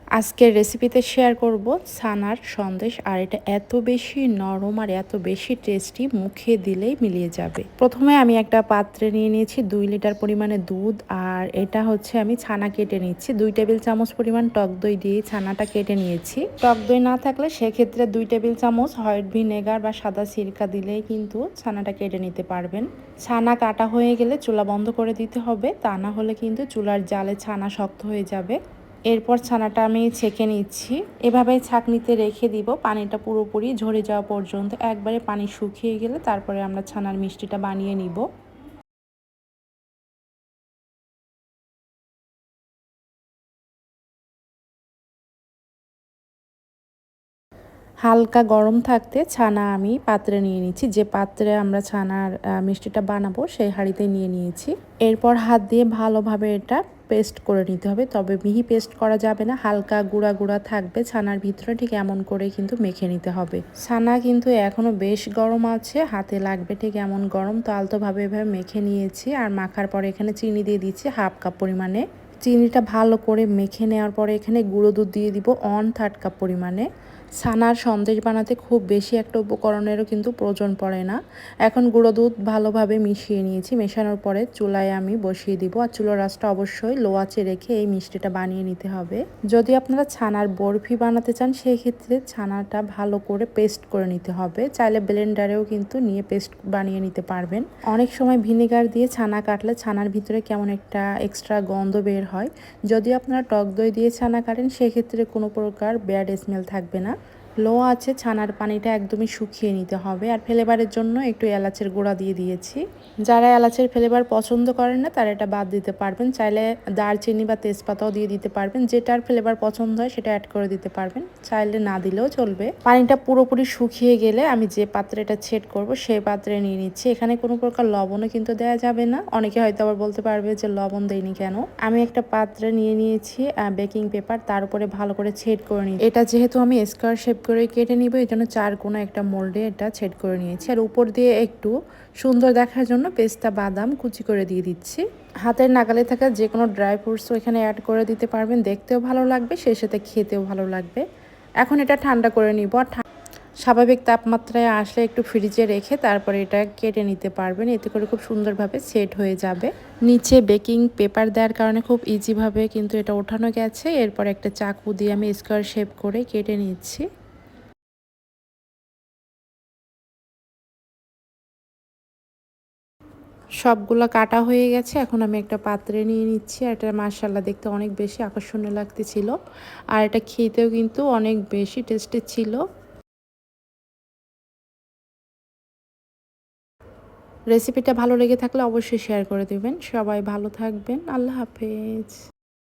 আজকের রেসিপিতে শেয়ার করব ছানার সন্দেশ, আর এটা এত বেশি নরম আর এত বেশি টেস্টি, মুখে দিলেই মিলিয়ে যাবে। প্রথমে আমি একটা পাত্রে নিয়ে নিয়েছি 2 লিটার পরিমাণে দুধ, আর এটা হচ্ছে আমি ছানা কেটে নিচ্ছি। 2 টেবিল চামচ পরিমাণ টক দই দিয়ে ছানাটা কেটে নিয়েছি। টক দই না থাকলে সেক্ষেত্রে 2 টেবিল চামচ হোয়াইট ভিনেগার বা সাদা সিরকা দিলেই কিন্তু ছানাটা কেটে নিতে পারবেন। ছানা কাটা হয়ে গেলে চুলা বন্ধ করে দিতে হবে, তা না হলে কিন্তু চুলার জালে ছানা শক্ত হয়ে যাবে। এরপর ছানাটা আমি ছেঁকে নিচ্ছি। এভাবেই ছাঁকনিতে রেখে দিব পানিটা পুরোপুরি ঝরে যাওয়া পর্যন্ত। একবারে পানি শুকিয়ে গেলে তারপরে আমরা ছানার মিষ্টিটা বানিয়ে নিব। হালকা গরম থাকতে ছানা আমি পাত্রে নিয়ে নিচ্ছি। যে পাত্রে আমরা ছানার মিষ্টিটা বানাবো সেই হাঁড়িতে নিয়ে নিয়েছি। এরপর হাত দিয়ে ভালোভাবে এটা পেস্ট করে নিতে হবে, তবে মিহি পেস্ট করা যাবে না, হালকা গুঁড়া গুঁড়া থাকবে ছানার ভিতরে, ঠিক এমন করে কিন্তু মেখে নিতে হবে। ছানা কিন্তু এখনও বেশ গরম আছে, হাতে লাগবে ঠিক এমন গরম। তো আলতোভাবে এভাবে মেখে নিয়েছি। আর মাখার পরে এখানে চিনি দিয়ে দিচ্ছি 1/2 কাপ পরিমাণে। চিনিটা ভালো করে মেখে নেওয়ার পরে এখানে গুঁড়ো দুধ দিয়ে দিব 1/3 কাপ পরিমাণে। ছানার সন্দেশ বানাতে খুব বেশি একটা উপকরণেরও কিন্তু প্রয়োজন পড়ে না। এখন গুঁড়ো দুধ ভালোভাবে মিশিয়ে নিয়েছি। মেশানোর পরে চুলায় আমি বসিয়ে দিব, আর চুলার আঁচটা অবশ্যই লো আঁচে রেখে এই মিষ্টিটা বানিয়ে নিতে হবে। যদি আপনারা ছানার বরফি বানাতে চান সেই ক্ষেত্রে ছানাটা ভালো করে পেস্ট করে নিতে হবে। চাইলে ব্লেন্ডারেও কিন্তু নিয়ে পেস্ট বানিয়ে নিতে পারবেন। অনেক সময় ভিনেগার দিয়ে ছানা কাটলে ছানার ভিতরে কেমন একটা এক্সট্রা গন্ধ বের হয়। যদি আপনারা টক দই দিয়ে ছানা কাটেন সেক্ষেত্রে কোনো প্রকার ব্যাড স্মেল থাকবে না। লো আছে ছানার পানিটা একদমই শুকিয়ে নিতে হবে। আর ফ্লেভারের জন্য একটু এলাচের গুঁড়া দিয়ে দিয়েছি। যারা এলাচের ফ্লেভার পছন্দ করেন না তারা এটা বাদ দিতে পারবেন। চাইলে দারচিনি বা তেজপাতাও দিয়ে দিতে পারবেন। যেটার ফ্লেভার পছন্দ হয় সেটা অ্যাড করে দিতে পারবেন, চাইলে না দিলেও চলবে। পানিটা পুরোপুরি শুকিয়ে গেলে আমি যে পাত্রে এটা সেট করব সেই পাত্রে নিয়ে নিচ্ছি। এখানে কোনো প্রকার লবণও কিন্তু দেওয়া যাবে না। অনেকে হয়তো আবার বলতে পারবে যে লবণ দেয়নি কেন। আমি একটা পাত্রে নিয়ে নিয়েছি বেকিং পেপার, তার উপরে ভালো করে ছেদ করে নিই। এটা যেহেতু আমি স্কোয়ার শেপ করে কেটে নিব, এই জন্য 4 কোণা একটা মোল্ডে এটা ছেদ করে নিয়েছি। আর উপর দিয়ে একটু সুন্দর দেখার জন্য পেস্তা বাদাম কুচি করে দিয়ে দিচ্ছি। হাতের নাগালে থাকা যে কোনো ড্রাই ফ্রুটসও এখানে অ্যাড করে দিতে পারবেন, দেখতেও ভালো লাগবে, সেই সাথে খেতেও ভালো লাগবে। এখন এটা ঠান্ডা করে নিব। আর স্বাভাবিক তাপমাত্রায় আসলে একটু ফ্রিজে রেখে তারপরে এটা কেটে নিতে পারবেন, এতে করে খুব সুন্দরভাবে সেট হয়ে যাবে। নিচে বেকিং পেপার দেওয়ার কারণে খুব ইজিভাবে কিন্তু এটা ওঠানো গেছে। এরপর একটা চাকু দিয়ে আমি স্কোয়ার শেপ করে কেটে নিচ্ছি। সবগুলো কাটা হয়ে গেছে। এখন আমি একটা পাত্রে নিয়ে নিচ্ছি। আর এটা মাশাআল্লাহ দেখতে অনেক বেশি আকর্ষণীয় লাগতেছিল, আর এটা খেতেও কিন্তু অনেক বেশি টেস্টি ছিল। রেসিপিটা ভালো লেগে থাকলে অবশ্যই শেয়ার করে দেবেন। সবাই ভালো থাকবেন। আল্লাহ হাফেজ।